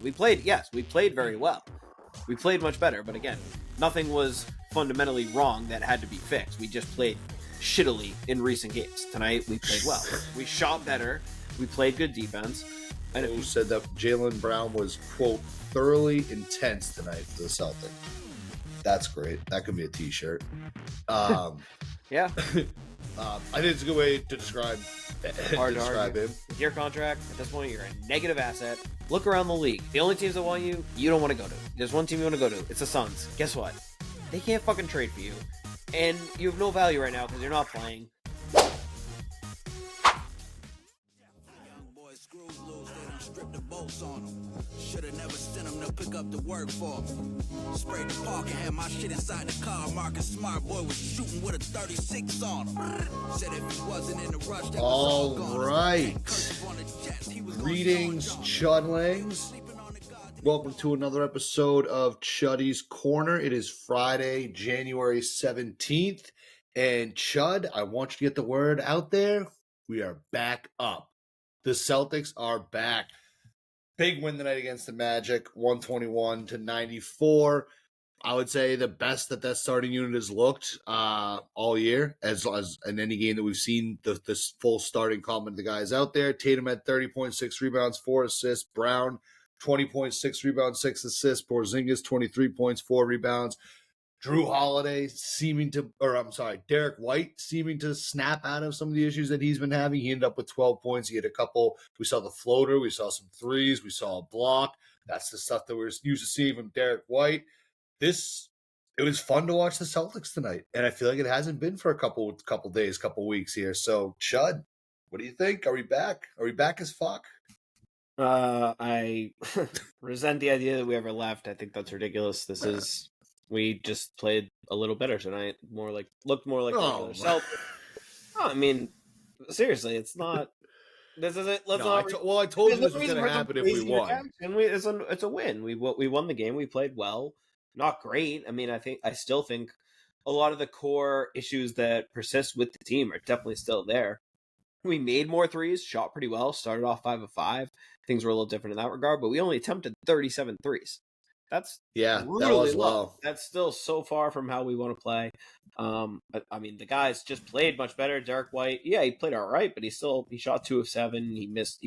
We played very well. We played much better, but again, nothing was fundamentally wrong that had to be fixed. We just played shittily in recent games. Tonight, we played well. We shot better. We played good defense. And who said that Jaylen Brown was, quote, thoroughly intense tonight for the Celtics? That's great. That could be a t-shirt. Yeah. I think it's a good way to describe him. With your contract, at this point, you're a negative asset. Look around the league. The only teams that want you, you don't want to go to. There's one team you want to go to. It's the Suns. Guess what? They can't fucking trade for you. And you have no value right now because you're not playing. Strip the bolts on them. Should've never sent them to pick up the work for them. Sprayed the park and had my shit inside the car. Marcus Smart boy was shooting with a 36 on him. Said if he wasn't in the rush, that all right. Greetings, Chudlings. Welcome to another episode of Chuddy's Corner. It is Friday, January 17th. And Chud, I want you to get the word out there. We are back up. The Celtics are back. Big win tonight against the Magic, 121-94. I would say the best that starting unit has looked all year, as in any game that we've seen this full starting complement of the guys out there. Tatum had 30.6 rebounds, 4 assists. Brown, 20.6 rebounds, 6 assists. Porzingis, 23 points, 4 rebounds. Derek White seeming to snap out of some of the issues that he's been having. He ended up with 12 points. He had a couple. We saw the floater. We saw some threes. We saw a block. That's the stuff that we're used to seeing from Derek White. It was fun to watch the Celtics tonight, and I feel like it hasn't been for a couple days, couple weeks here. So, Chud, what do you think? Are we back? Are we back as fuck? I resent the idea that we ever left. I think that's ridiculous. We just played a little better tonight. Looked more like regular Celtics. I mean, seriously, it's not. This isn't. I told you this was going to happen if we won. And it's a win. We won the game. We played well. Not great. I mean, I still think a lot of the core issues that persist with the team are definitely still there. We made more threes, shot pretty well, started off 5 of 5. Things were a little different in that regard, but we only attempted 37 threes. That's really low. That's still so far from how we want to play. I mean, the guys just played much better. Derek White, he played all right, but he shot 2 of 7. He missed.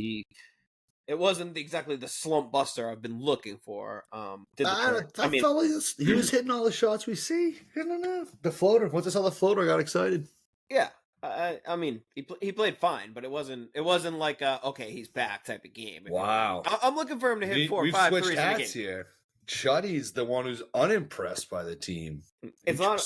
It wasn't exactly the slump buster I've been looking for. I felt like he was hitting all the shots we see. I don't know. The floater. Once I saw the floater, I got excited. Yeah. I mean, he played fine, but it wasn't like okay, he's back type of game. Wow. I'm looking for him to hit 4 or 5 threes in a game. Here. Chuddy's the one who's unimpressed by the team. It's not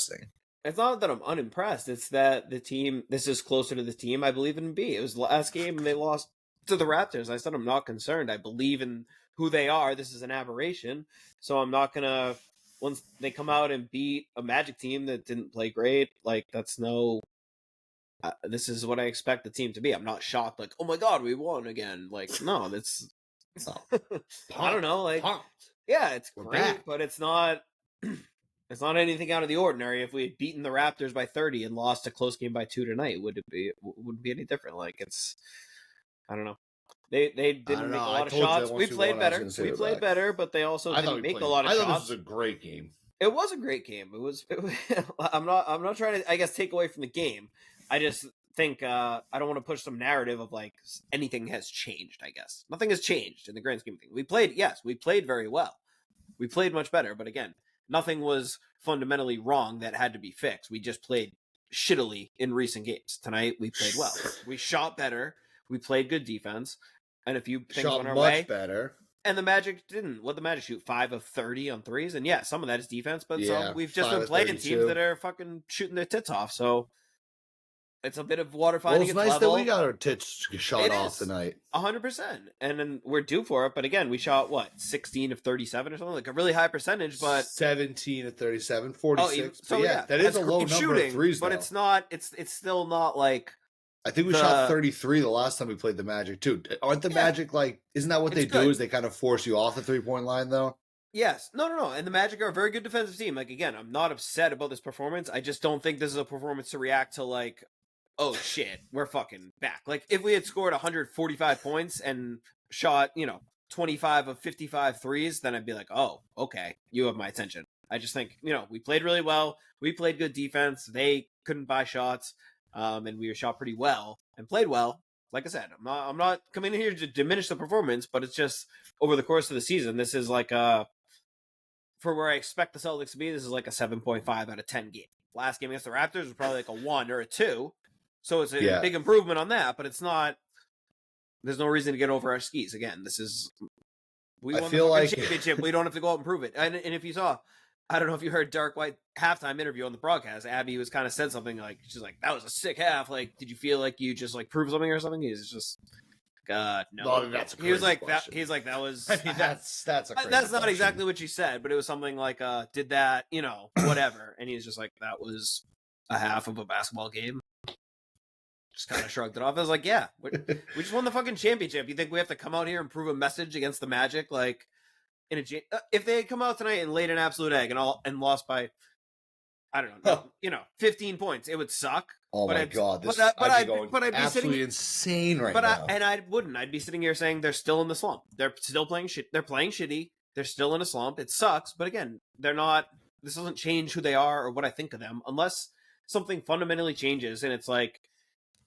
that I'm unimpressed. It's that the team, this is closer to the team I believe in B. It was the last game and they lost to the Raptors. I said I'm not concerned. I believe in who they are. This is an aberration. So I'm not going to, once they come out and beat a Magic team that didn't play great, this is what I expect the team to be. I'm not shocked, oh my God, we won again. No, that's, I don't know, pumped. Yeah, it's great, but it's not anything out of the ordinary. If we had beaten the Raptors by 30 and lost a close game by 2 tonight, would it be any different? I don't know. They didn't make a lot of shots. We played better. But they also didn't make a lot of shots. I thought this was a great game. It was a great game. It was I'm not trying to, I guess, take away from the game. I just think I don't want to push some narrative of anything has changed. I guess nothing has changed in the grand scheme of things. We played very well. We played much better, but again, nothing was fundamentally wrong that had to be fixed. We just played shittily in recent games. Tonight we played well. We shot better. We played good defense, and a few things went our way. Much better. And the Magic didn't. What the Magic shoot 5 of 30 on threes, and some of that is defense, but we've just been playing teams that are fucking shooting their tits off. So. It's a bit of water finding its level. It's nice that we got our tits shot off tonight. 100%. And then we're due for it. But again, we shot, 16 of 37 or something? A really high percentage, but... 17 of 37, 46. So that is a low number of threes, but though. It's still not like... I think we shot 33 the last time we played the Magic, too. Aren't the Magic, isn't that what they do, is they kind of force you off the three-point line, though? Yes. No. And the Magic are a very good defensive team. Again, I'm not upset about this performance. I just don't think this is a performance to react to, oh shit, we're fucking back. If we had scored 145 points and shot, 25 of 55 threes, then I'd be like, oh, okay, you have my attention. I just think, we played really well. We played good defense. They couldn't buy shots, and we shot pretty well and played well. Like I said, I'm not coming in here to diminish the performance, but it's just over the course of the season, this is like for where I expect the Celtics to be, this is like a 7.5 out of 10 game. Last game against the Raptors was probably like a 1 or a 2. So it's a big improvement on that, but it's not. There's no reason to get over our skis. Again, we won the championship. We don't have to go out and prove it. And if you saw, I don't know if you heard Dark White halftime interview on the broadcast, Abby was kind of said something like, she's like, that was a sick half. Like, did you feel like you just like proved something or something? He's just, God, no. That's a he was like question. that. He's like, that was. I mean, that's a crazy that's not question. exactly what she said, but it was something like, did that, whatever. And he's just like, that was a half of a basketball game. Just kind of shrugged it off. I was like, yeah, we just won the fucking championship. You think we have to come out here and prove a message against the Magic? Like, if they had come out tonight and laid an absolute egg and lost by, I don't know, 15 points, it would suck. Oh my God, I'd be absolutely insane right now. I'd be sitting here saying they're still in the slump. They're still playing shit. They're playing shitty. They're still in a slump. It sucks, but again, they're not. This doesn't change who they are or what I think of them unless something fundamentally changes, and it's like.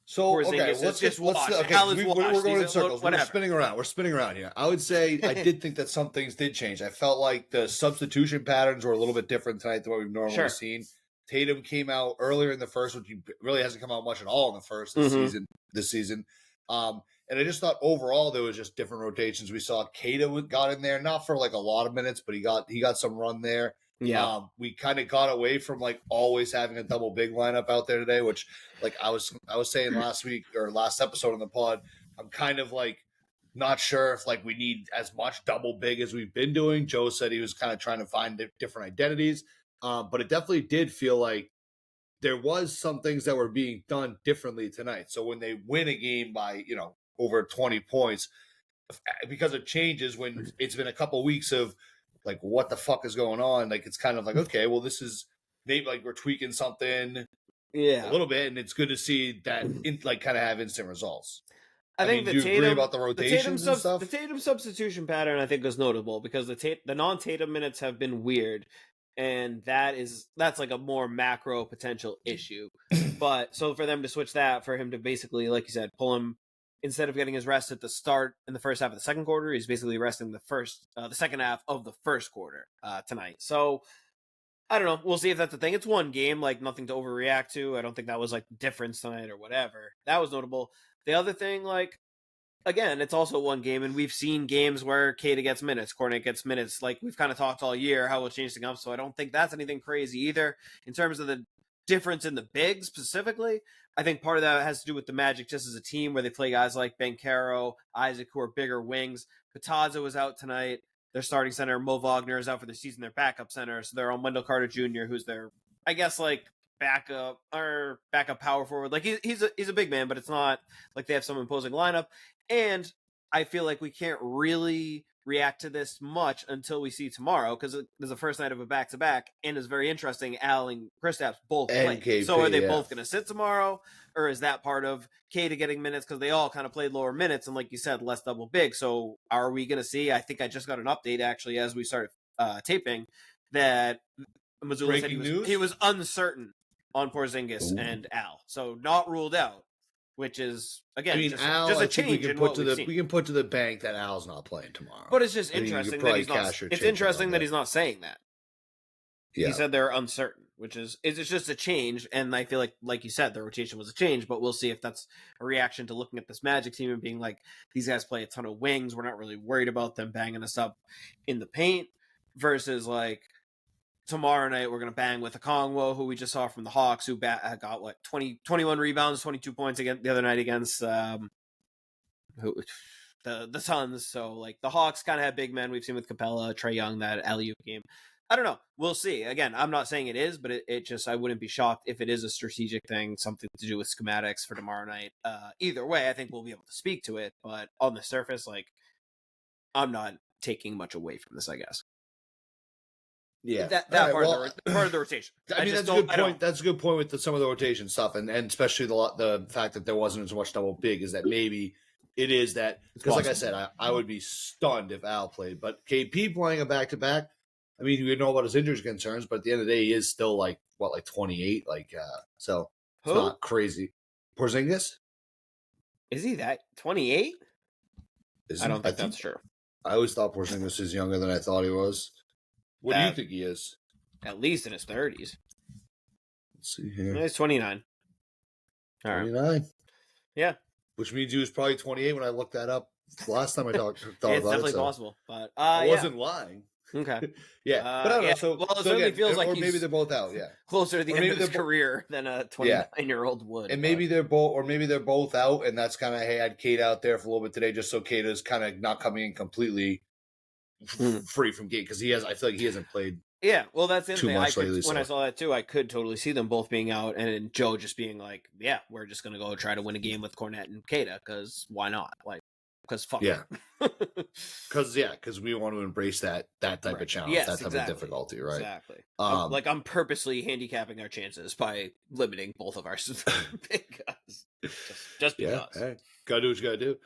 So okay, we're going in circles. We're spinning around. We're spinning around here. I would say I did think that some things did change. I felt like the substitution patterns were a little bit different tonight than what we've normally seen. Tatum came out earlier in the first, which he really hasn't come out much at all in the first this season. And I just thought overall there was just different rotations. We saw Kata got in there, not for like a lot of minutes, but he got some run there. Yeah, we kind of got away from like always having a double big lineup out there today, which like I was saying last week or last episode on the pod, I'm kind of like not sure if like we need as much double big as we've been doing. Joe said he was kind of trying to find different identities, but it definitely did feel like there was some things that were being done differently tonight. So when they win a game by over 20 points, because it changes when it's been a couple weeks of like what the fuck is going on? Like it's kind of like, okay, well this is maybe like we're tweaking something a little bit, and it's good to see that kind of have instant results. I think do you agree about the rotations and stuff? The Tatum substitution pattern I think is notable because the non-Tatum minutes have been weird, and that's like a more macro potential issue. But so for them to switch that, for him to basically, like you said, pull him. Instead of getting his rest at the start in the first half of the second quarter, he's basically resting the second half of the first quarter tonight. So I don't know. We'll see if that's the thing. It's one game, like nothing to overreact to. I don't think that was like the difference tonight or whatever. That was notable. The other thing, like, again, it's also one game, and we've seen games where Kata gets minutes, Kornet gets minutes. Like we've kind of talked all year how we'll change things up. So I don't think that's anything crazy either in terms of the difference in the bigs specifically. I think part of that has to do with the Magic just as a team where they play guys like Banchero, Isaac, who are bigger wings. Pataza was out tonight. Their starting center, Mo Wagner, is out for the season. Their backup center. So they're on Wendell Carter Jr., who's their, I guess, like backup power forward. Like he's a big man, but it's not like they have some imposing lineup. And I feel like we can't really react to this much until we see tomorrow because there's the first night of a back-to-back, and it's very interesting. Al and Kristaps both play. So are they both going to sit tomorrow, or is that part of Kata getting minutes because they all kind of played lower minutes and, like you said, less double big? So are we going to see? I think I just got an update actually as we started taping that Mazzulla said he was uncertain on Porzingis and Al, so not ruled out. Which is again, Al, just a change. We can put to the bank that Al's not playing tomorrow. But it's just interesting that he's not. It's interesting that he's not saying that. Yeah. He said they're uncertain, which is it's just a change. And I feel like you said, the rotation was a change. But we'll see if that's a reaction to looking at this Magic team and being like, these guys play a ton of wings. We're not really worried about them banging us up in the paint. Versus like, tomorrow night, we're going to bang with Okongwu, who we just saw from the Hawks, who got 21 rebounds, 22 points again the other night against the Suns. So like the Hawks kind of have big men. We've seen with Capella, Trae Young, that alley-oop game. I don't know. We'll see. Again, I'm not saying it is, but it just, I wouldn't be shocked if it is a strategic thing, something to do with schematics for tomorrow night. Either way, I think we'll be able to speak to it. But on the surface, like, I'm not taking much away from this, I guess. Yeah, that part of the rotation. I mean, that's a good point. That's a good point with some of the rotation stuff, and especially the fact that there wasn't as much double big is that maybe it is that because, like I said, I would be stunned if Al played. But KP playing a back-to-back, I mean, we know about his injury concerns, but at the end of the day, he is still like 28, so it's not crazy. Porzingis, is he that 28? I don't think that's true. I always thought Porzingis is younger than I thought he was. What do you think he is? At least in his 30s. Let's see here. He's 29. All right. 29. Yeah. Which means he was probably 28 when I looked that up last time I thought it's about it. It's definitely possible, but I wasn't lying. Okay. Yeah, but I don't know. So, well, it certainly feels like maybe they're both out. Yeah, closer to the end of his career than a 29-year-old would. And maybe they're both out, and that's kind of I had Kate out there for a little bit today, just so Kate is kind of not coming in completely free from Kate because I feel like he hasn't played. Yeah, well, that's the thing. Lately, when I saw that too, I could totally see them both being out, and Joe just being like, "Yeah, we're just gonna go try to win a game with Cornette and Keita because why not? Like, because fuck yeah, because we want to embrace that type of challenge, that type of difficulty, right? Exactly. I'm purposely handicapping our chances by limiting both of our big guys, just because. Hey, gotta do what you gotta do.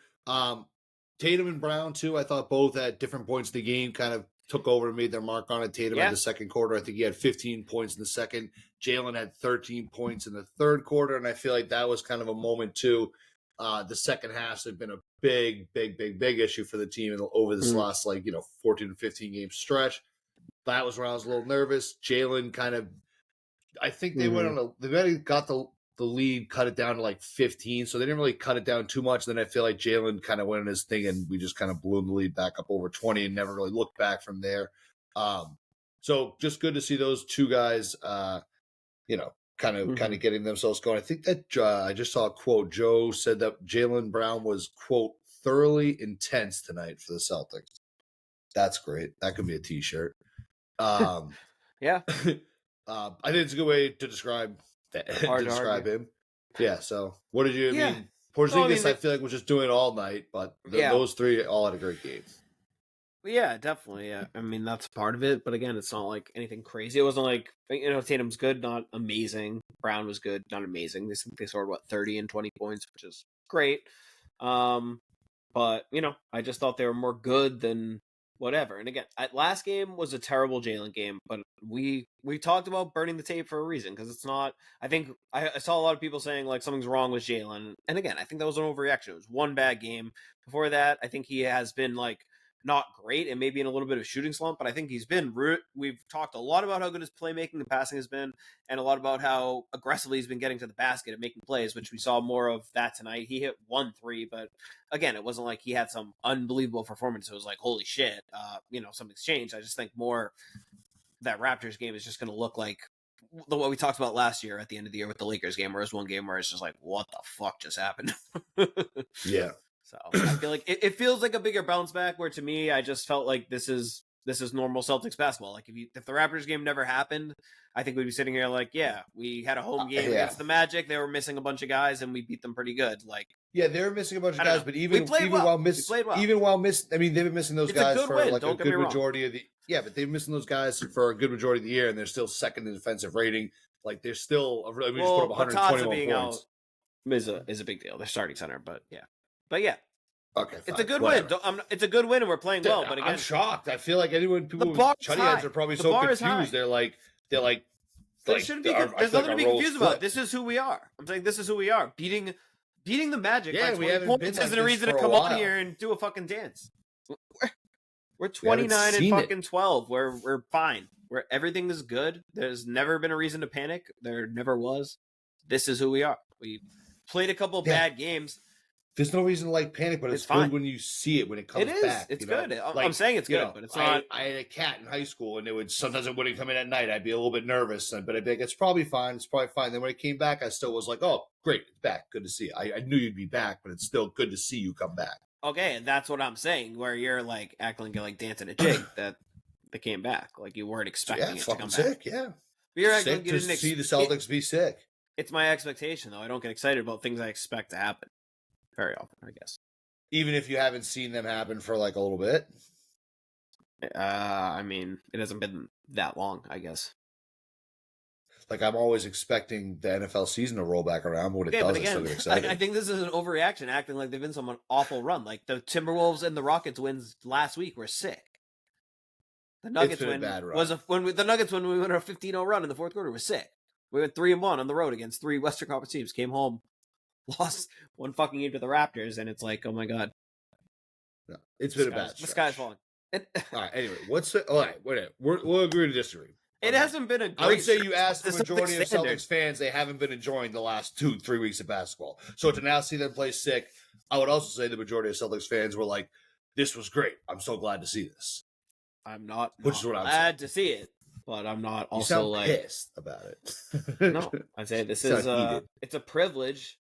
Tatum and Brown too. I thought both at different points of the game kind of took over and made their mark on it. Tatum in the second quarter, I think he had 15 points in the second. Jalen had 13 points in the third quarter, and I feel like that was kind of a moment too. The second half has been a big issue for the team over this last 14 to 15 game stretch. That was where I was a little nervous. Jalen kind of, I think they went on they got the lead, cut it down to like 15, so they didn't really cut it down too much. Then I feel like Jalen kind of went in his thing, and we just kind of blew the lead back up over 20 and never really looked back from there. So just good to see those two guys, kind of getting themselves going. I think that I just saw a quote. Joe said that Jaylen Brown was, quote, thoroughly intense tonight for the Celtics. That's great. That could be a T-shirt. Yeah. I think it's a good way to describe him. Yeah. So what did you mean? Porzingis, I feel like was just doing it all night, but those three all had a great game. Yeah, definitely. Yeah. I mean, that's part of it. But again, it's not like anything crazy. It wasn't like, Tatum's good, not amazing. Brown was good, not amazing. They scored, 30 and 20 points, which is great. But, I just thought they were more good than whatever. And again, last game was a terrible Jalen game, but we talked about burning the tape for a reason, because it's not, I think I saw a lot of people saying like something's wrong with Jalen. And again, I think that was an overreaction. It was one bad game. Before that, I think he has been like not great and maybe in a little bit of a shooting slump, but I think he's been we've talked a lot about how good his playmaking and passing has been, and a lot about how aggressively he's been getting to the basket and making plays, which we saw more of that tonight. He hit 1 3, but again, it wasn't like he had some unbelievable performance. It was like, holy shit, something's changed. I just think more that Raptors game is just going to look like what we talked about last year at the end of the year with the Lakers game, where it was one game where it's just like, what the fuck just happened? Yeah. So I feel like it feels like a bigger bounce back, where to me, I just felt like this is normal Celtics basketball. Like if the Raptors game never happened, I think we'd be sitting here like, yeah, we had a home game against the Magic. They were missing a bunch of guys and we beat them pretty good. Like, yeah, they were missing a bunch of guys, but even while missing, I mean, they've been missing those guys for like a good majority of the. Yeah, but they've been missing those guys for a good majority of the year, and they're still second in defensive rating. Like they're still, we just put up 121 points. Is a big deal. They're starting center, but yeah. Okay, it's a good win. It's a good win, and we're playing well. But again, I'm shocked. I feel like people with Chuddy heads are probably so confused. They're like. There shouldn't be. There's nothing to be confused about. This is who we are. I'm saying this is who we are. Beating the Magic. Yeah, we haven't been like isn't a reason to come on here and do a fucking dance. We're 29 and fucking 12. We're fine. Everything is good. There's never been a reason to panic. There never was. This is who we are. We played a couple bad games. There's no reason to like panic, but it's good when you see it when it comes back. It's good. I'm saying it's good, but it's not. I had a cat in high school, and sometimes it wouldn't come in at night. I'd be a little bit nervous, but I'd be like, it's probably fine. It's probably fine. Then when it came back, I still was like, oh, great, it's back. Good to see you. I knew you'd be back, but it's still good to see you come back. Okay, and that's what I'm saying, where you're like acting like you're like dancing a jig that they came back. Like you weren't expecting it to come sick, back. Yeah, you're sick to see the Celtics be sick. It's my expectation, though. I don't get excited about things I expect to happen very often, I guess. Even if you haven't seen them happen for like a little bit? I mean, it hasn't been that long, I guess. Like, I'm always expecting the NFL season to roll back around, but when it Okay, does, but I still again, get excited. I think this is an overreaction, acting like they've been some awful run. Like the Timberwolves and the Rockets wins last week were sick. The Nuggets been a win bad run. was the Nuggets when we went on a 15-0 run in the fourth quarter was sick. We went 3-1 on the road against 3 Western Conference teams. Came home, lost one fucking game to the Raptors, and it's like, oh my god, No, it's been a bad the stretch. sky's falling. All right. Anyway, all right. Whatever. We'll agree to disagree. It hasn't been a great I would say you stretch, ask but the the majority of standard. Celtics fans, they haven't been enjoying the last 2-3 weeks of basketball. So to now see them play sick, I would also say the majority of Celtics fans were like, "This was great. I'm so glad to see this." I'm not Which is what I'm glad to see it, but I'm not You also sound like pissed about it. no. I'd say this You is sound heated. it's a privilege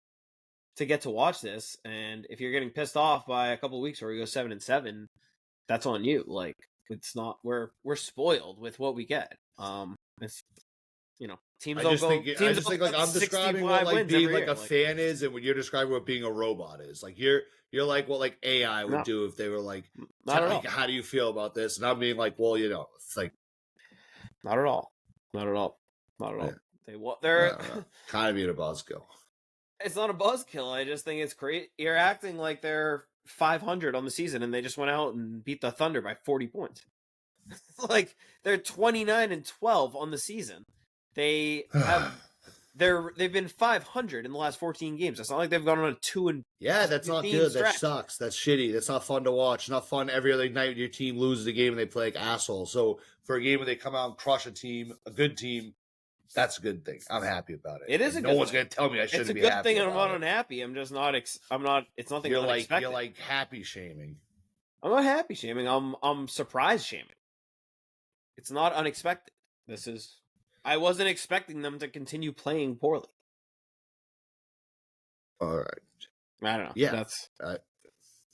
to get to watch this, and if you're getting pissed off by a couple of weeks where we go 7-7, that's on you. Like it's not we're spoiled with what we get. It's teams I don't just go. think, Teams I just don't think like get I'm describing what 65 like wins being every like year. a fan is, and when you're describing what being a robot is. Like you're like what like AI would No. do if they were like, Not at all. like, how do you feel about this? And I'm being like, well, it's like Not at all. Not at all. Not at all. Yeah. They're kind of being a buzzkill. It's not a buzzkill. I just think it's great. You're acting like they're 500 on the season, and they just went out and beat the Thunder by 40 points. Like they're 29-12 on the season. They've been 500 in the last 14 games. It's not like they've gone on a 2 Yeah, that's not 15 good. stretch. That sucks. That's shitty. That's not fun to watch. It's not fun every other night when your team loses a game and they play like assholes. So for a game where they come out and crush a good team, that's a good thing. I'm happy about it. It is and a no good one's thing. going to tell me I shouldn't It's a be good happy thing, and I'm about not it. unhappy. I'm just not. I'm not. It's nothing You're unexpected. like happy shaming. I'm not happy shaming. I'm surprised shaming. It's not unexpected. I wasn't expecting them to continue playing poorly. All right. I don't know. Yeah. That's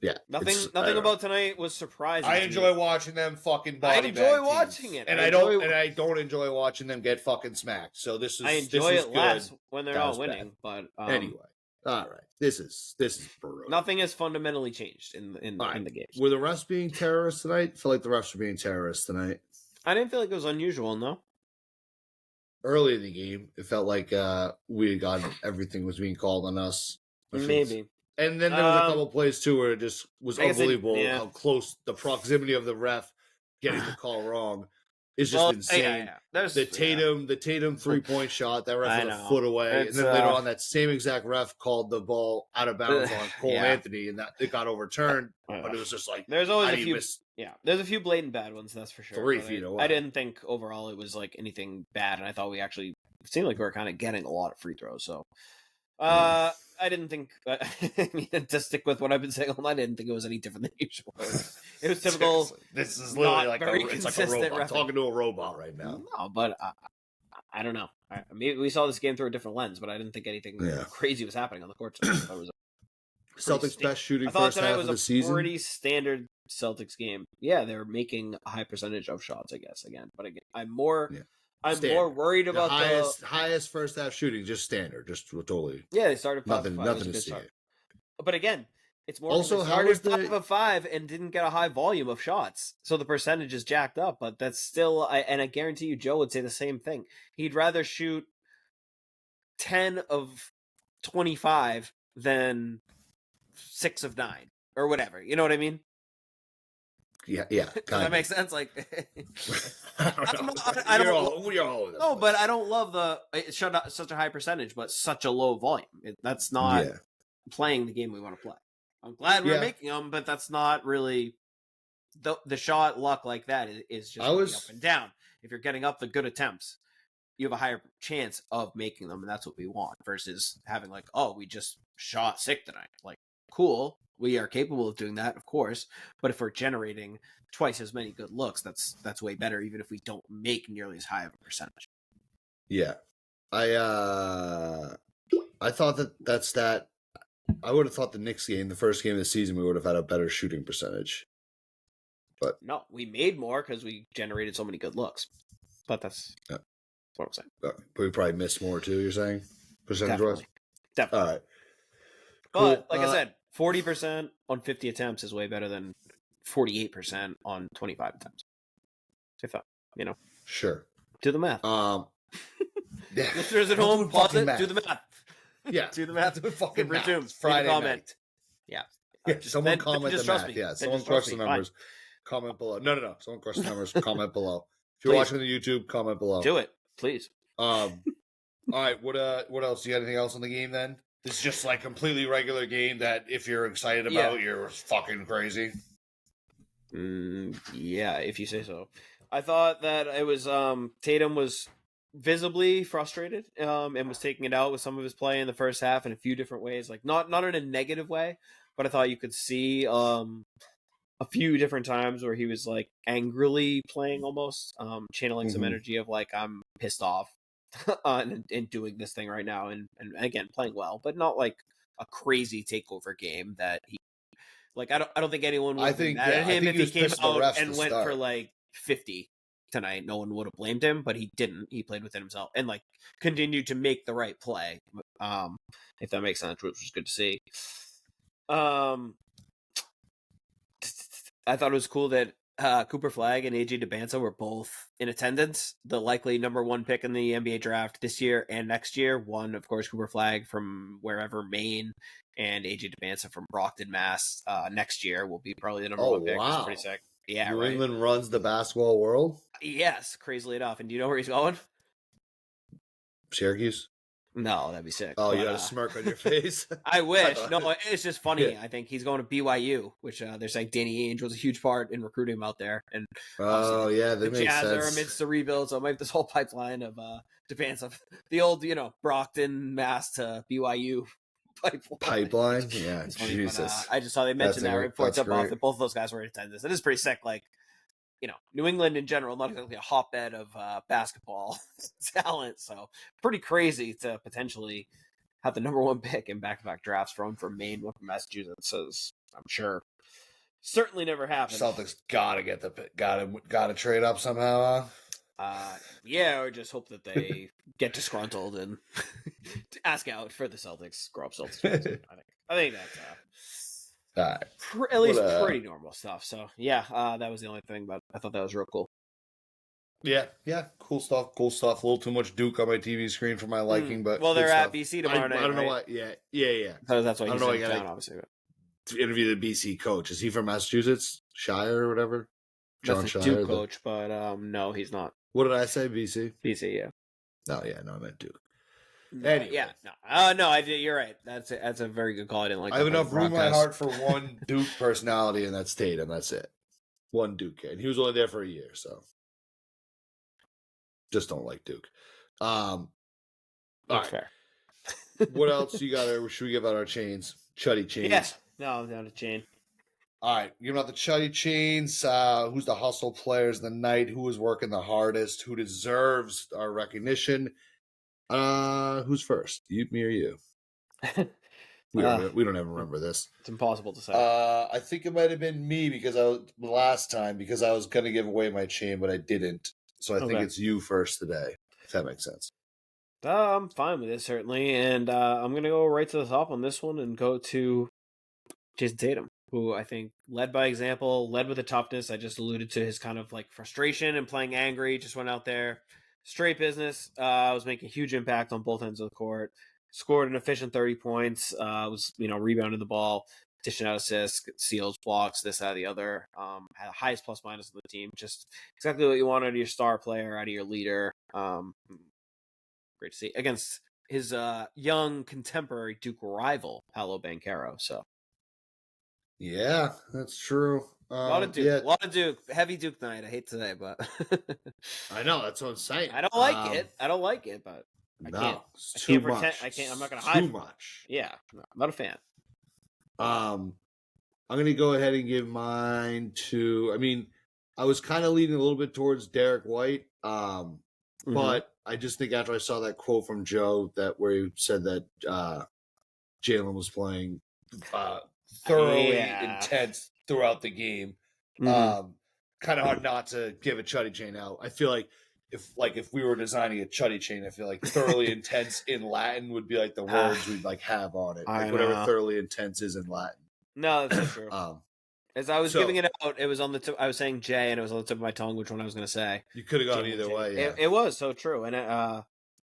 Yeah. nothing. I Nothing don't about tonight was surprising. I to enjoy me. watching them fucking I body enjoy bag watching teams. it. And I I don't enjoy watching them get fucking smacked. So this is I enjoy this is it good. less when they're That not was winning. But Anyway. All right. This is brutal. nothing has fundamentally changed in right. the games. Were the refs being terrorists tonight? I feel like the refs were being terrorists tonight. I didn't feel like it was unusual. No. Early in the game, it felt like we had gotten everything was being called on us. Maybe. And then there was a couple plays too where it just was I guess unbelievable how close the proximity of the ref getting the call wrong is just insane. Yeah. The Tatum 3-point shot, that ref I was a know. foot away. It's, and then later on, that same exact ref called the ball out of bounds on Cole Yeah. Anthony, and that it got overturned. But it was just like There's always how a do you few. miss Yeah, there's a few blatant bad ones. That's for sure. 3 but feet away? I didn't think overall it was like anything bad, and I thought we actually it seemed like we were kind of getting a lot of free throws. So, I didn't think. I mean, to stick with what I've been saying all night, I didn't think it was any different than usual. It was typical. Seriously. This is literally not like very it's like a consistent robot. I'm ref. talking to a robot right now. No, but I don't know. Maybe we saw this game through a different lens, but I didn't think anything crazy was happening on the court. So it was Celtics best shooting I thought first tonight half was of the season. pretty standard Celtics game. Yeah, they're making a high percentage of shots, I guess. Again, but again, I'm more worried The about highest first half shooting, just standard, just totally Yeah, they started 5 nothing, of 5. It was nothing a to good see. start. But again, it's more Also, they how started was 5 of 5 and didn't get a high volume of shots, so the percentage is jacked up. But that's still, and I guarantee you, Joe would say the same thing. He'd rather shoot 10 of 25 than 6 of 9 or whatever. You know what I mean? Yeah. Does that make sense? Like, I don't know. You're all over no, but I don't love it's such a high percentage, but such a low volume. That's not playing the game we want to play. I'm glad we're making them, but that's not really the shot luck like that is just up and down. If you're getting up the good attempts, you have a higher chance of making them, and that's what we want versus having like, oh, we just shot sick tonight. Like, cool. We are capable of doing that, of course, but if we're generating twice as many good looks, that's way better, even if we don't make nearly as high of a percentage. Yeah, I thought that's that. I would have thought the Knicks game, the first game of the season, we would have had a better shooting percentage. But no, we made more because we generated so many good looks. But that's what I'm saying. But we probably missed more too. You're saying percentage-wise? Definitely. All right. But like I said, 40% on 50 attempts is way better than 48% on 25 attempts. If that, Sure. Do the math. Yeah. Listeners at I'm home, doing pause fucking it, math. do the math. Yeah. Do the math. I'm doing fucking math. Resume. It's Friday comment. night. Yeah. Yeah, someone then comment just the trust math. me. Yeah, Then someone just trust crush the me. numbers. Comment below. No. Someone crush the numbers. Comment below. If you're Please. watching on the YouTube, comment below. Do it, please. All right. What else? You got anything else on the game then? This is just like completely regular game that if you're excited about, you're fucking crazy. Yeah, if you say so. I thought that it was Tatum was visibly frustrated and was taking it out with some of his play in the first half in a few different ways, like not in a negative way, but I thought you could see a few different times where he was like angrily playing, almost channeling some energy of like, I'm pissed off and doing this thing right now, and again playing well, but not like a crazy takeover game that he like. I don't think anyone would have been mad at him if he came out and went for like 50 tonight. No one would have blamed him, but he didn't. He played within himself and like continued to make the right play, if that makes sense, which was good to see. I thought it was cool that Cooper Flag and AJ DeBanza were both in attendance. The likely number 1 pick in the NBA draft this year and next year. One, of course, Cooper Flag from wherever, Maine, and AJ DeBanza from Brockton, Mass. Next year will be probably the number 1 pick. Wow. It's pretty sick. Yeah, New England runs the basketball world? Yes, crazily enough. And do you know where he's going? Syracuse? No, that'd be sick. Oh, you got a smirk on your face? I wish. No, it's just funny. Yeah. I think he's going to BYU, which they're saying Danny Ainge was a huge part in recruiting him out there. And yeah, that makes Jazz sense. are amidst the rebuild, so it might be this whole pipeline of Japan, the old, Brockton, Mass to BYU pipeline. Yeah, funny, Jesus. But, I just saw they mentioned that right before it took off that both of those guys were in attendance. It is pretty sick. Like, New England in general, not exactly a hotbed of basketball talent, so pretty crazy to potentially have the number 1 pick in back-to-back drafts from Maine, one from Massachusetts. As I'm sure certainly never happened. Celtics gotta get the pick. Gotta trade up somehow. Yeah, or just hope that they get disgruntled and ask out for the Celtics. Grow up Celtics. I think that's at least pretty normal stuff. So yeah, that was the only thing, but I thought that was real cool. Yeah, cool stuff. A little too much Duke on my TV screen for my liking, but well, they're at BC tomorrow night. I don't know why. Yeah. So that's why he's in town, obviously. But to interview the BC coach. Is he from Massachusetts? Shire or whatever? John Shire, Duke coach, but no, he's not. What did I say? BC? BC, yeah. No, I meant Duke. Anyway. Yeah, no, you're right. That's a very good call. I didn't like. I have enough room in my heart for one Duke personality, and that's Tatum. That's it. One Duke kid. He was only there for a year, so just don't like Duke. All right. Fair. What else you got? Should we give out our chains? Chuddy Chains. Yeah. No, I'm down to chain. All right, giving out the Chuddy Chains. Who's the hustle players of the night? Who is working the hardest? Who deserves our recognition? Who's first? You, me, or you? We don't even remember this. It's impossible to say. I think it might have been me because I was going to give away my chain, but I didn't. So I think it's you first today. If that makes sense. I'm fine with it, certainly, and I'm going to go right to the top on this one and go to Jason Tatum, who I think led by example, led with the toughness. I just alluded to his kind of like frustration and playing angry. Just went out there, straight business. Was making a huge impact on both ends of the court. Scored an efficient 30 points. Was rebounding the ball, dishing out assists, steals, blocks, this, that, the other. Had the highest plus minus of the team. Just exactly what you want out of your star player, out of your leader. Great to see against his young contemporary Duke rival, Paolo Banchero. So. Yeah, that's true. A lot of Duke, heavy Duke tonight. I hate to say, but I know that's what I'm saying. I don't like it. I don't like it, but I can't. It's too much. I'm not going to hide too much. Yeah, no, I'm not a fan. I'm going to go ahead and give mine to. I mean, I was kind of leaning a little bit towards Derek White, but I just think after I saw that quote from Joe where he said that Jalen was playing thoroughly intense throughout the game. Kind of hard not to give a Chuddy chain out. I feel like if we were designing a Chuddy chain, I feel like thoroughly intense in Latin would be like the words we'd like have on it. Like whatever thoroughly intense is in Latin. No, that's so true. As I was giving it out, it was on the tip. I was saying J, and it was on the tip of my tongue which one I was going to say. You could have gone either way. Yeah. It was so true, and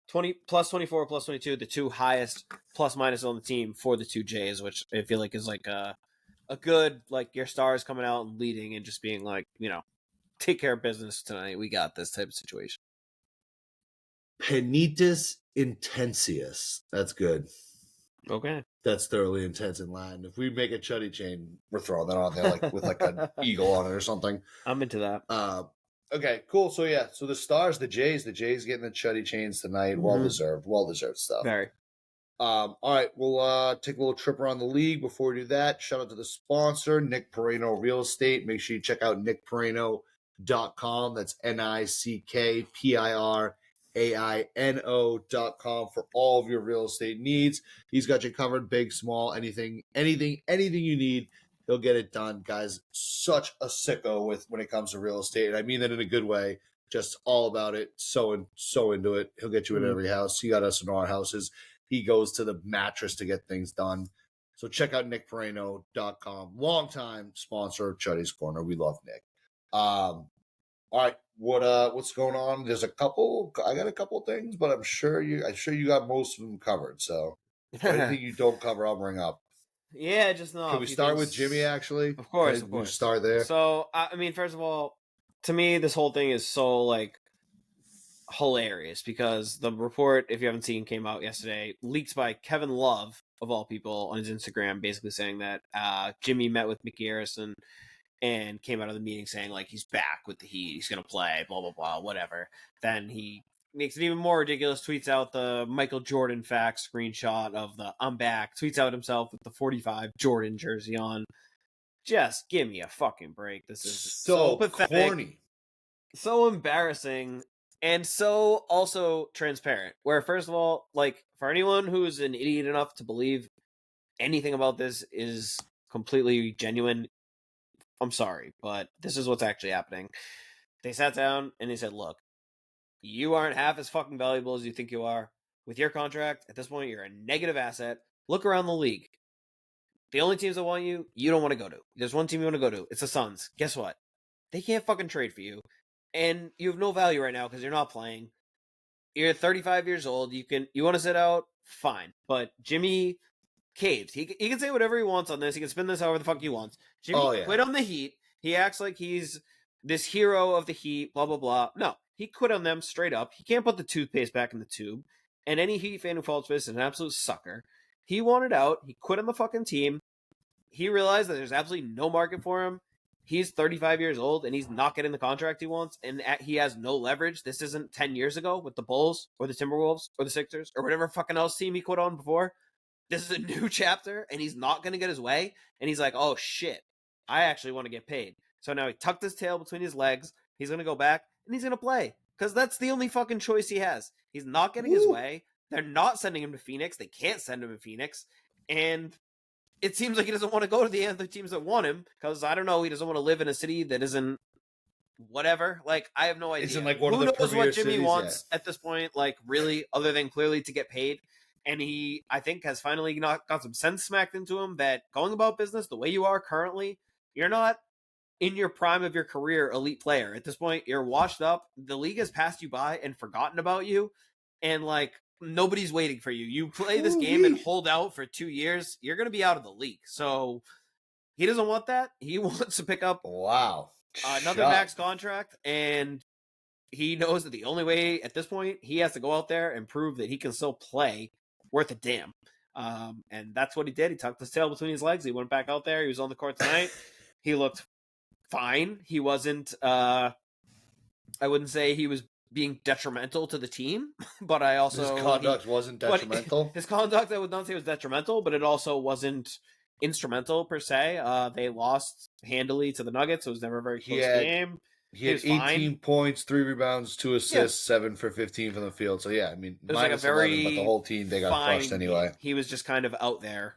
20 plus 24 plus 22, the two highest plus minus on the team for the two J's, which I feel like is like a good, like, your stars coming out and leading and just being like, take care of business tonight. We got this type of situation. Penitus intensius. That's good. Okay. That's thoroughly intense in Latin. If we make a Chuddy chain, we're throwing that on there like with like an eagle on it or something. I'm into that. Okay, cool. So yeah, so the stars, the Jays getting the Chuddy chains tonight. Well deserved stuff. Very. All right, we'll take a little trip around the league. Before we do that, shout out to the sponsor, Nick Perino Real Estate. Make sure you check out nickperino.com. That's NICKPIRAINO.com for all of your real estate needs. He's got you covered, big, small, anything you need. He'll get it done, guys. Such a sicko when it comes to real estate, and I mean that in a good way. Just all about it. So into it. He'll get you in every house. He got us in our houses. He goes to the mattress to get things done. So check out nickperino.com. Longtime sponsor of Chuddy's Corner. We love Nick. All right, what's going on? I got a couple things, but I'm sure you got most of them covered. So anything you don't cover, I'll bring up. Yeah, just not. Can we start with Jimmy, actually? Of course. We'll start there. So, I mean, first of all, to me, this whole thing is so, like, hilarious because the report, if you haven't seen, came out yesterday, leaked by Kevin Love, of all people, on his Instagram, basically saying that Jimmy met with Mickey Harrison and came out of the meeting saying, like, he's back with the Heat, he's going to play, blah, blah, blah, whatever. Then he makes it even more ridiculous, tweets out the Michael Jordan fact screenshot of the I'm back, tweets out himself with the 45 Jordan jersey on. Just give me a fucking break. This is so pathetic, corny, so embarrassing, and so also transparent. Where, first of all, like, for anyone who's an idiot enough to believe anything about this is completely genuine, I'm sorry, but this is what's actually happening. They sat down and they said, look, you aren't half as fucking valuable as you think you are. With your contract, at this point, you're a negative asset. Look around the league. The only teams that want you, you don't want to go to. There's one team you want to go to. It's the Suns. Guess what? They can't fucking trade for you. And you have no value right now because you're not playing. You're 35 years old. You want to sit out? Fine. But Jimmy caved. He can say whatever he wants on this. He can spin this however the fuck he wants. Jimmy quit on the Heat. He acts like he's this hero of the Heat, blah, blah, blah. No, he quit on them straight up. He can't put the toothpaste back in the tube. And any Heat fan who falls for this is an absolute sucker. He wanted out. He quit on the fucking team. He realized that there's absolutely no market for him. He's 35 years old, and he's not getting the contract he wants, and he has no leverage. This isn't 10 years ago with the Bulls or the Timberwolves or the Sixers or whatever fucking else team he quit on before. This is a new chapter, and he's not going to get his way, and he's like, oh, shit, I actually want to get paid. So now he tucked his tail between his legs. He's going to go back, and he's going to play, because that's the only fucking choice he has. He's not getting his way. They're not sending him to Phoenix. They can't send him to Phoenix, and it seems like he doesn't want to go to the other teams that want him because, I don't know, he doesn't want to live in a city that isn't whatever. Like, I have no idea. Isn't like one Who of the knows what Jimmy cities, wants at this point, like, really, other than clearly to get paid. And he, I think, has finally got some sense smacked into him that going about business the way you are currently, you're not in your prime of your career elite player. At this point, you're washed up. The league has passed you by and forgotten about you. And, like, nobody's waiting for you. You play this game and hold out for 2 years, you're going to be out of the league. So he doesn't want that. He wants to pick up another max contract, and he knows that the only way at this point he has to go out there and prove that he can still play worth a damn. And that's what he did. He tucked his tail between his legs. He went back out there. He was on the court tonight. He looked fine. He wasn't, I wouldn't say he was being detrimental to the team, but I also... His conduct wasn't detrimental? His conduct, I would not say was detrimental, but it also wasn't instrumental, per se. They lost handily to the Nuggets. It was never a very close game. He had 18 points, 3 rebounds, 2 assists, 7 for 15 from the field. So, yeah, I mean, it was like a very 11, but the whole team, they got crushed anyway. He was just kind of out there.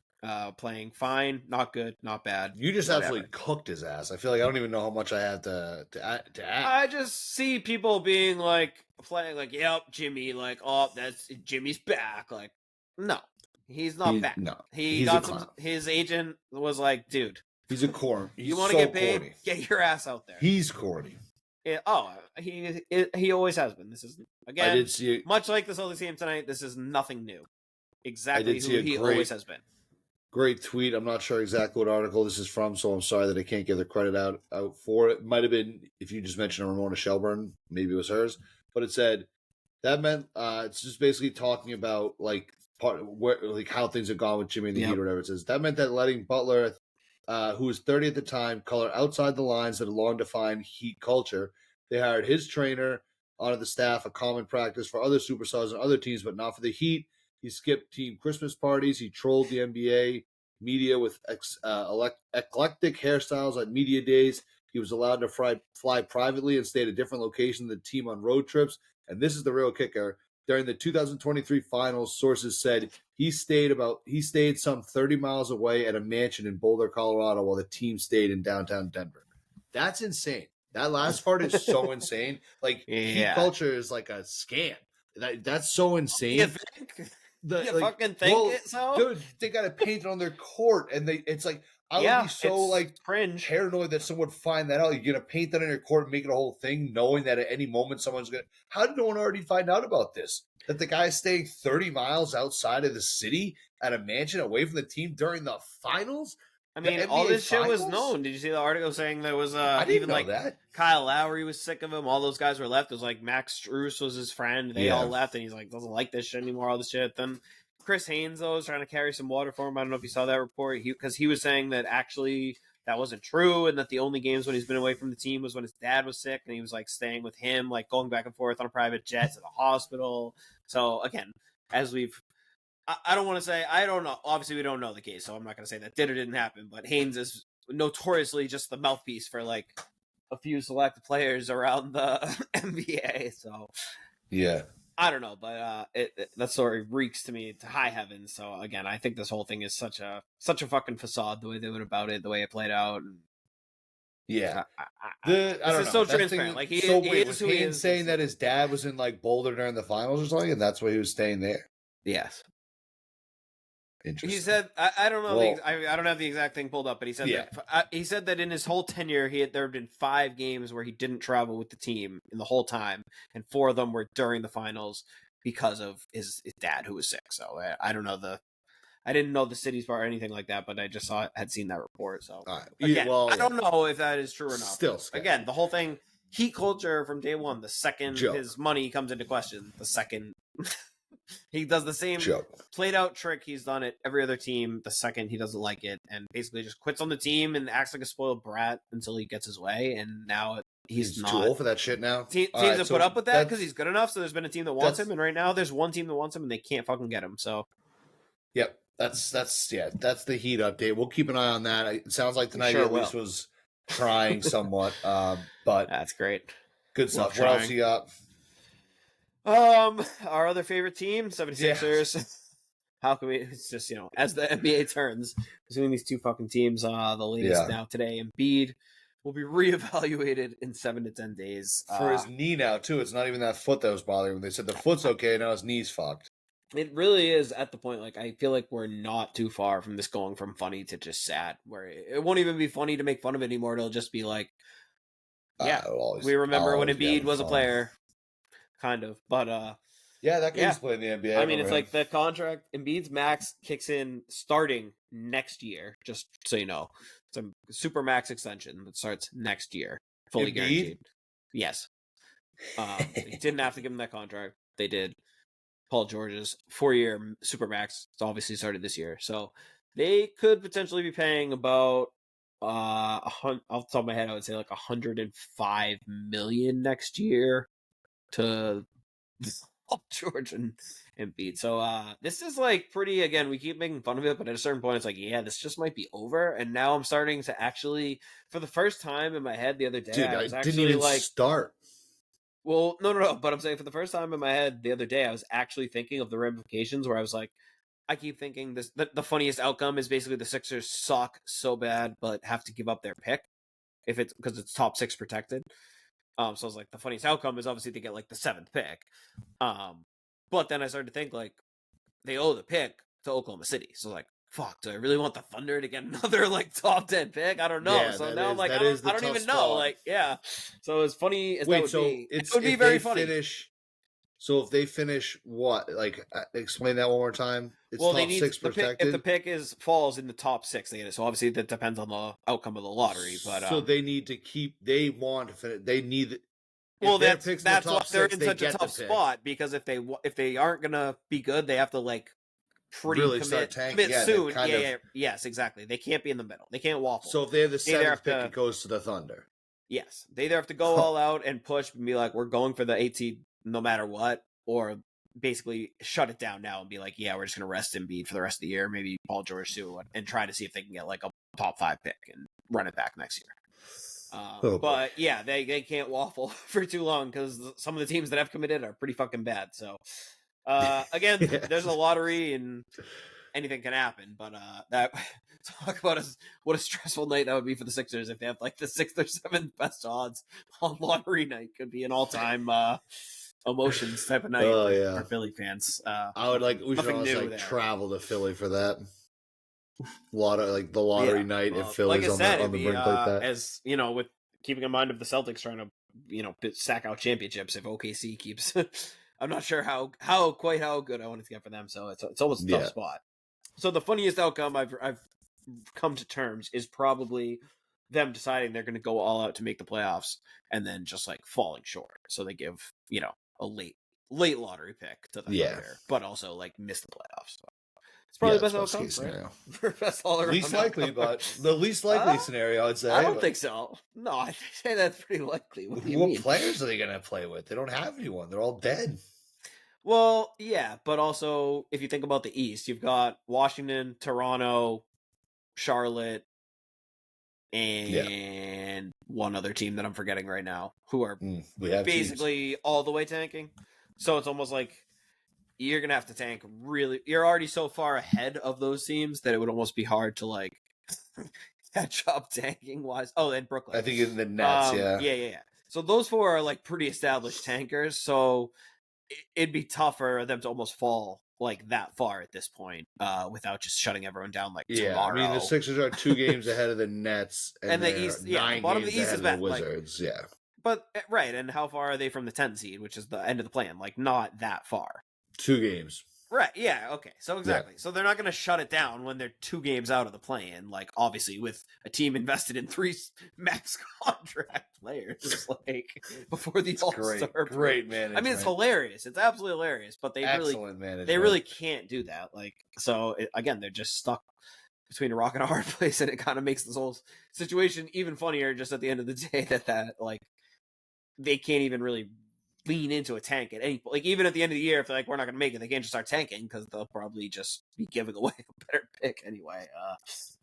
Playing fine, not good, not bad. You just absolutely cooked his ass. I feel like I don't even know how much I have to add. I just see people being like, playing like, yep, Jimmy, like, oh, that's Jimmy's back. Like, no, he's not back. No, he got some. His agent was like, dude, he's a corn. You want to get paid? Corny. Get your ass out there. He's corny. He always has been. This is I again did see much like the Celtics game tonight. This is nothing new. I Exactly did who see a he great always has been. great tweet. I'm not sure exactly what article this is from, so I'm sorry that I can't give the credit out for it. Might have been if you just mentioned Ramona Shelburne, maybe it was hers, but it said that meant it's just basically talking about like how things have gone with Jimmy and the Heat or whatever. It says that meant that letting Butler, who was 30 at the time, color outside the lines that a long-defined Heat culture. They hired his trainer onto the staff, a common practice for other superstars and other teams, but not for the Heat. He skipped team Christmas parties. He trolled the NBA media with eclectic hairstyles at media days. He was allowed to fly privately and stay at a different location than the team on road trips. And this is the real kicker. During the 2023 finals, sources said he stayed some 30 miles away at a mansion in Boulder, Colorado, while the team stayed in downtown Denver. That's insane. That last part is so insane. Like Heat culture is like a scam. That's so insane. You think? Fucking think it so? Dude, they got it painted on their court, and it's like I would be so like cringe, paranoid that someone would find that out. You're gonna paint that on your court and make it a whole thing, knowing that at any moment someone's gonna. How did no one already find out about this? That the guy is staying 30 miles outside of the city at a mansion away from the team during the finals. I mean, all this shit was known. Did you see the article saying there was I didn't even know like that. Kyle Lowry was sick of him. All those guys were left. It was like Max Strus was his friend. They all left, and he's like doesn't like this shit anymore. All this shit. Then Chris Haynes though was trying to carry some water for him. I don't know if you saw that report. Because he was saying that actually that wasn't true, and that the only games when he's been away from the team was when his dad was sick, and he was like staying with him, like going back and forth on a private jet to the hospital. So again, as we've I don't want to say, I don't know. Obviously, we don't know the case, so I'm not going to say that did or didn't happen. But Haynes is notoriously just the mouthpiece for like a few select players around the NBA. So, yeah, I don't know, but that story reeks to me to high heavens. So again, I think this whole thing is such a fucking facade. The way they went about it, the way it played out. And yeah, I don't know. So transparent. Like he was Haynes saying that his dad was in like Boulder during the finals or something, and that's why he was staying there. Yes. Interesting. He said, I don't know. Well, I don't have the exact thing pulled up, but he said that in his whole tenure, there had been 5 games where he didn't travel with the team in the whole time, and 4 of them were during the finals because of his dad who was sick. So I don't know I didn't know the city's part or anything like that, but I just had seen that report. So again, I don't know if that is true or not. Still, again, the whole thing, Heat culture from day one. The second his money comes into question, the second. He does the same played out trick he's done at every other team the second he doesn't like it, and basically just quits on the team and acts like a spoiled brat until he gets his way, and now he's not too old for that shit now. Teams have put up with that because he's good enough, so there's been a team that wants him, and right now there's one team that wants him and they can't fucking get him. So yep, that's the Heat update. We'll keep an eye on that. It sounds like tonight at least was trying somewhat, but that's great. Good stuff. What else you got? Our other favorite team, 76ers. Yeah. How can we? It's just, as the NBA turns between these two fucking teams, the latest now today, Embiid will be reevaluated in 7 to 10 days for his knee now too. It's not even that foot that was bothering him. They said the foot's okay, now his knee's fucked. It really is at the point. Like I feel like we're not too far from this going from funny to just sad, where it won't even be funny to make fun of it anymore. It'll just be like, we remember when Embiid was a player. Kind of, but that game's playing in the NBA. I mean, it's like the contract. Embiid's max kicks in starting next year. Just so you know, it's a super max extension that starts next year, fully guaranteed. Yes, they didn't have to give him that contract. They did. Paul George's 4-year super max obviously started this year, so they could potentially be paying about off the top of my head, I would say like $105 million next year to George and Embiid. So this is like pretty, again, we keep making fun of it, but at a certain point it's like, this just might be over. And now I'm starting to actually, for the first time in my head the other day, I was actually didn't even start. Well, no, but I'm saying for the first time in my head the other day, I was actually thinking of the ramifications, where I was like, I keep thinking the funniest outcome is basically the Sixers suck so bad but have to give up their pick if it's because it's top 6 protected. So I was like, the funniest outcome is obviously to get like the 7th pick. But then I started to think like they owe the pick to Oklahoma City. So like, fuck, do I really want the Thunder to get another like top 10 pick? I don't know. Yeah, so that now is- I'm like, that I is don't, the I don't tough even know. spot. Like, yeah. So as funny as that Wait, would so be, it's it would be if very they funny. finish. So if they finish what? Like, explain that one more time. It's Well, top they need 6 the pick. protected. If the pick falls in the top 6, they get it. So obviously that depends on the outcome of the lottery. But so they need to keep. They want to finish. They need. well, If their that's picks in the top why they're 6, in they such a get the tough pick. spot, because if they aren't gonna be good, they have to like Really start tanking. commit Yeah, soon. kind Yeah, of. yeah, yes, exactly. They can't be in the middle. They can't waffle. So if they have the They either 7th have pick, to- it goes to the Thunder. Yes, they either have to go all out and push and be like, we're going for the 8 seed no matter what, or basically shut it down now and be like, yeah, we're just going to rest Embiid for the rest of the year, maybe Paul George too, and try to see if they can get like a top 5 pick and run it back next year. But yeah, they can't waffle for too long because some of the teams that have committed are pretty fucking bad. So again, Yes. there's a lottery and anything can happen. But that talk about what a stressful night that would be for the Sixers if they have like the 6th or 7th best odds on lottery night. Could be an all-time emotions type of night for Philly fans. I would like. We should almost like travel to Philly for that. Like the lottery night if Philly's on the brink like that. As you know, with keeping in mind of the Celtics trying to sack out championships if OKC keeps. I'm not sure how good I want it to get for them. So it's almost a tough spot. So the funniest outcome I've come to terms is probably them deciding they're going to go all out to make the playoffs and then just like falling short. So they give a late lottery pick to the Thunder, but also like miss the playoffs. So it's probably the best outcome scenario. Best all around. Least likely, but the least likely scenario, I'd say. I don't think so. No, I say that's pretty likely. What do you mean? Players are they going to play with? They don't have anyone. They're all dead. Well, yeah, but also if you think about the East, you've got Washington, Toronto, Charlotte, and one other team that I'm forgetting right now, who are basically all the way tanking. So it's almost like you're going to have to tank really. You're already so far ahead of those teams that it would almost be hard to like catch up tanking wise. Oh, and Brooklyn. I think in the Nets, Yeah. So those 4 are like pretty established tankers. So it'd be tough for them to almost fall like that far at this point without just shutting everyone down like tomorrow. I mean, the Sixers are 2 games ahead of the Nets and the East, 9 bottom games of the East ahead is of bad. the Wizards, But right, and how far are they from the 10 seed, which is the end of the plan? Like not that far. 2 games. Right, yeah, okay. So exactly. So they're not going to shut it down when they're 2 games out of the play-in, like obviously with a team invested in 3 max contract players like before the All-Star. Great management. I mean, it's hilarious. It's absolutely hilarious, but they really can't do that. Like so again, they're just stuck between a rock and a hard place, and it kind of makes this whole situation even funnier just at the end of the day that like they can't even really lean into a tank at any point. Like even at the end of the year, if they're like, we're not going to make it, they can't just start tanking because they'll probably just be giving away a better pick anyway.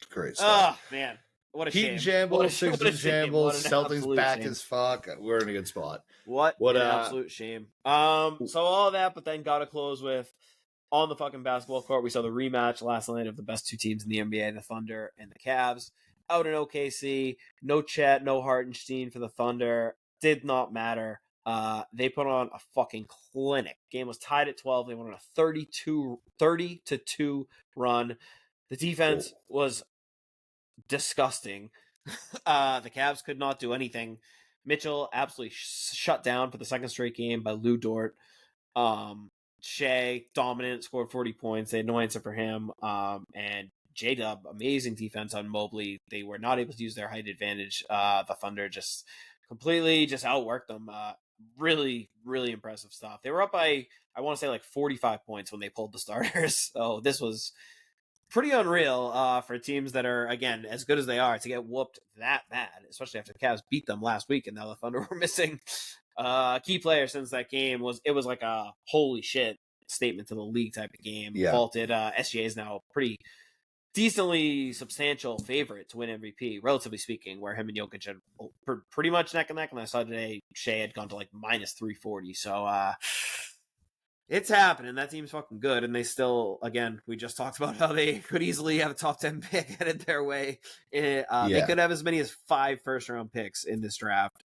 Great stuff. Oh man, what a Heat shame! In shambles, Sixers in shambles, Celtics back shame. as fuck. We're in a good spot. What an absolute shame. So all that, but then got to close with on the fucking basketball court. We saw the rematch last night of the best 2 teams in the NBA, the Thunder and the Cavs. Out in OKC, no Chet, no Hartenstein for the Thunder. Did not matter. They put on a fucking clinic. Game was tied at 12. They went on a 30-2 run. The defense was disgusting. The Cavs could not do anything. Mitchell absolutely shut down for the 2nd straight game by Lou Dort. Shea, dominant, scored 40 points. They had no answer for him. And J-Dub, amazing defense on Mobley. They were not able to use their height advantage. The Thunder just completely outworked them. Really, really impressive stuff. They were up by, I want to say, like 45 points when they pulled the starters. So this was pretty unreal for teams that are, again, as good as they are to get whooped that bad, especially after the Cavs beat them last week and now the Thunder were missing key players since that game. It was like a holy shit statement to the league type of game. Vaulted. SGA is now pretty decently substantial favorite to win MVP, relatively speaking, where him and Jokic had pretty much neck and neck. And I saw today Shea had gone to like minus 340. So it's happening. That team's fucking good. And they still, again, we just talked about how they could easily have a top 10 pick headed their way. They could have as many as 5 first-round picks in this draft.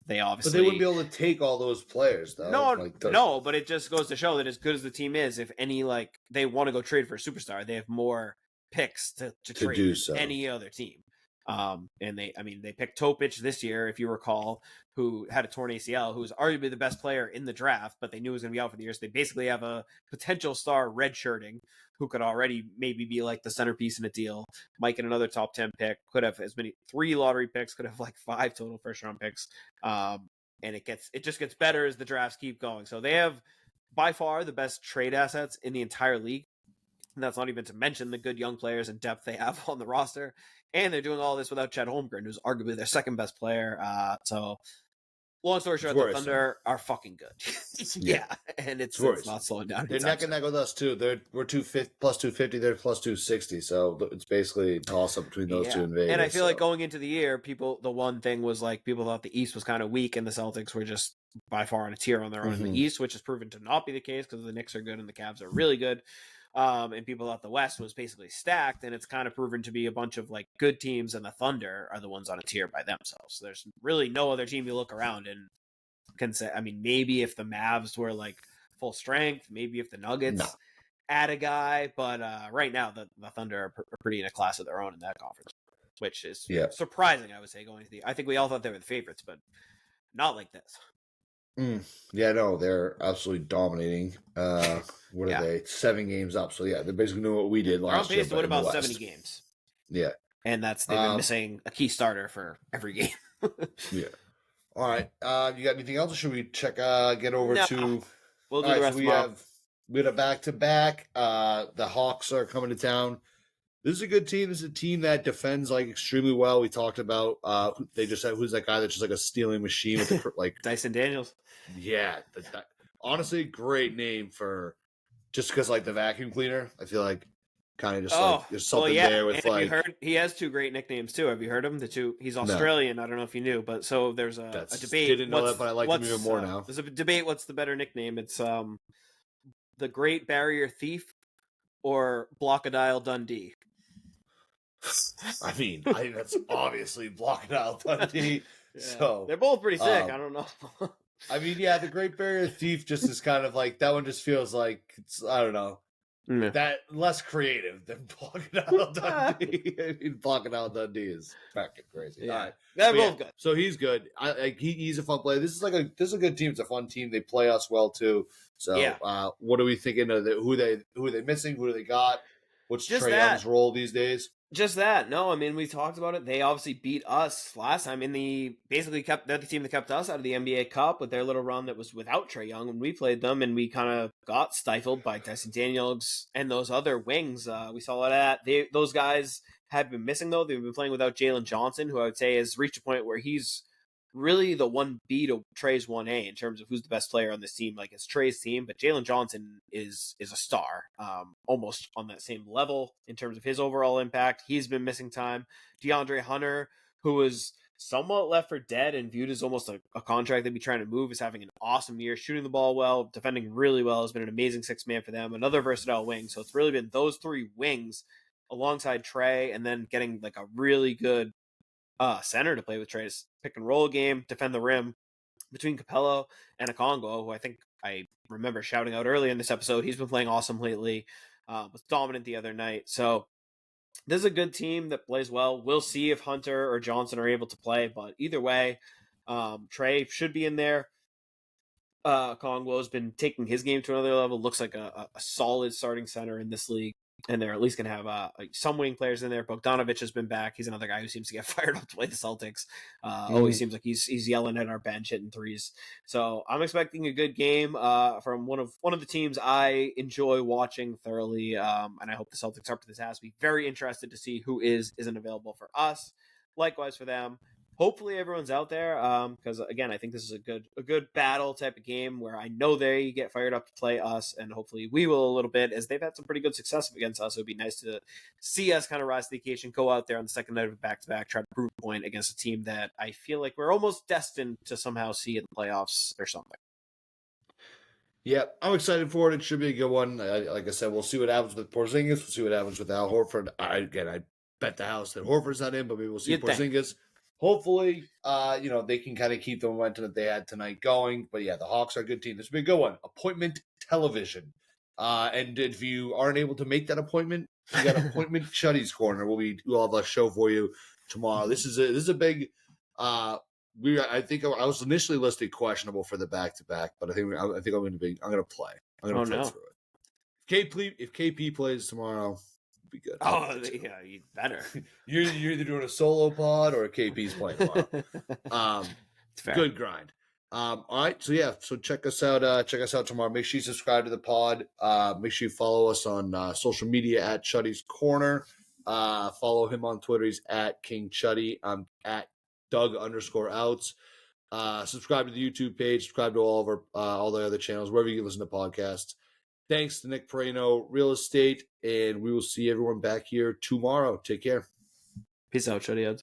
They obviously, but they wouldn't be able to take all those players, though. No, but it just goes to show that as good as the team is, if any, like, they want to go trade for a superstar, they have more picks to To trade do than so. any other team. And they picked Topic this year, if you recall, who had a torn ACL, who was arguably the best player in the draft, but they knew he was going to be out for the year. So they basically have a potential star redshirting who could already maybe be like the centerpiece in a deal. Might get another top 10 pick, could have as many 3 lottery picks, could have like 5 total first round picks. And it just gets better as the drafts keep going. So they have by far the best trade assets in the entire league. And that's not even to mention the good young players and depth they have on the roster. And they're doing all this without Chet Holmgren, who's arguably their second best player. So long story short, the Thunder are fucking good. Yeah. And it's not slowing down. They're neck and neck with us too. We're plus 250, they're plus 260. So it's basically a toss up between those two in Vegas. And I feel like going into the year, the one thing was like people thought the East was kind of weak and the Celtics were just by far on a tier on their own in the East, which has proven to not be the case because the Knicks are good and the Cavs are really good. And people thought the West was basically stacked, and it's kind of proven to be a bunch of like good teams, and the Thunder are the ones on a tier by themselves. So there's really no other team you look around and can say, I mean, maybe if the Mavs were like full strength, maybe if the Nuggets add a guy, but right now the Thunder are pretty in a class of their own in that conference, which is surprising, I would say, going to I think we all thought they were the favorites, but not like this. Yeah, no, they're absolutely dominating. What are they? 7 games up. So they're basically doing what we did last year. What about 70 games? Yeah, and they've been missing a key starter for every game. Yeah. All right. You got anything else, or should we check? Get over to. We'll do the rest. We had a back-to-back. The Hawks are coming to town. This is a good team. This is a team that defends like extremely well. We talked about they just said who's that guy that's just like a stealing machine with the, like Dyson Daniels. Yeah, honestly, great name for just because like the vacuum cleaner. I feel like kind of just like there's something there with like. Have you heard? He has 2 great nicknames too. Have you heard him? He's Australian. No. I don't know if you knew, but so there's a debate. Didn't know that, but I like him even more now. There's a debate. What's the better nickname? It's the Great Barrier Thief or Blockadile Dundee. I mean, I think that's obviously Blockadile Dundee. Yeah. So they're both pretty sick. I don't know. I mean, the Great Barrier Thief just is kind of like that one. Just feels like it's I don't know that less creative than Blockadile Dundee. I mean, Blockadile Dundee is fucking crazy. Yeah, all right. They're both good. So he's good. He's a fun player. This is a good team. It's a fun team. They play us well too. So what are we thinking of? Who are they missing? Who do they got? What's Trae Young's role these days? Just that. No, I mean, we talked about it. They obviously beat us last time they're the team that kept us out of the NBA Cup with their little run that was without Trae Young when we played them, and we kind of got stifled by Dyson Daniels and those other wings. We saw a lot of that. Those guys have been missing, though. They've been playing without Jalen Johnson, who I would say has reached a point where he's really the 1B to Trae's 1A in terms of who's the best player on this team. Like, it's Trae's team, but Jalen Johnson is a star, almost on that same level in terms of his overall impact. He's been missing time. DeAndre Hunter, who was somewhat left for dead and viewed as almost a contract they'd be trying to move, is having an awesome year, shooting the ball well, defending really well, has been an amazing 6-man for them, another versatile wing. So it's really been those 3 wings alongside Trae, and then getting like a really good center to play with Trae, pick and roll game, defend the rim between Capello and Okongwu, who I think I remember shouting out earlier in this episode. He's been playing awesome lately, was dominant the other night. So this is a good team that plays well. We'll see if Hunter or Johnson are able to play, but either way, Trae should be in there. Okongwu has been taking his game to another level. Looks like a solid starting center in this league. And they're at least going to have some wing players in there. Bogdanovic has been back. He's another guy who seems to get fired up to play the Celtics. Always seems like he's yelling at our bench, hitting threes. So I'm expecting a good game from one of the teams I enjoy watching thoroughly. And I hope the Celtics are up to the task. Be very interested to see who isn't available for us. Likewise for them. Hopefully everyone's out there because, again, I think this is a good battle type of game where I know they get fired up to play us, and hopefully we will a little bit as they've had some pretty good success against us. It would be nice to see us kind of rise to the occasion, go out there on the second night of a back-to-back, try to prove a point against a team that I feel like we're almost destined to somehow see in the playoffs or something. Yeah, I'm excited for it. It should be a good one. Like I said, we'll see what happens with Porzingis. We'll see what happens with Al Horford. I bet the house that Horford's not in, but maybe we'll see Porzingis. Hopefully, they can kind of keep the momentum that they had tonight going. But yeah, the Hawks are a good team. This will be a good one. Appointment television. And if you aren't able to make that appointment, We got appointment Chuddy's Corner. We'll have a show for you tomorrow. This is a big. I think I was initially listed questionable for the back-to-back, but I think I'm going to play. I'm going to play through it. If KP plays tomorrow, it'll be good. Oh yeah, you better. You're either doing a solo pod or KP's playing tomorrow. Good grind. All right, so check us out. Check us out tomorrow. Make sure you subscribe to the pod. Make sure you follow us on social media at Chuddy's Corner. Follow him on Twitter. He's at King Chuddy. I'm at Doug_outs. Subscribe to the YouTube page. Subscribe to all of our all the other channels wherever you can listen to podcasts. Thanks to Nick Perino, Real Estate, and we will see everyone back here tomorrow. Take care. Peace out, Chuddy.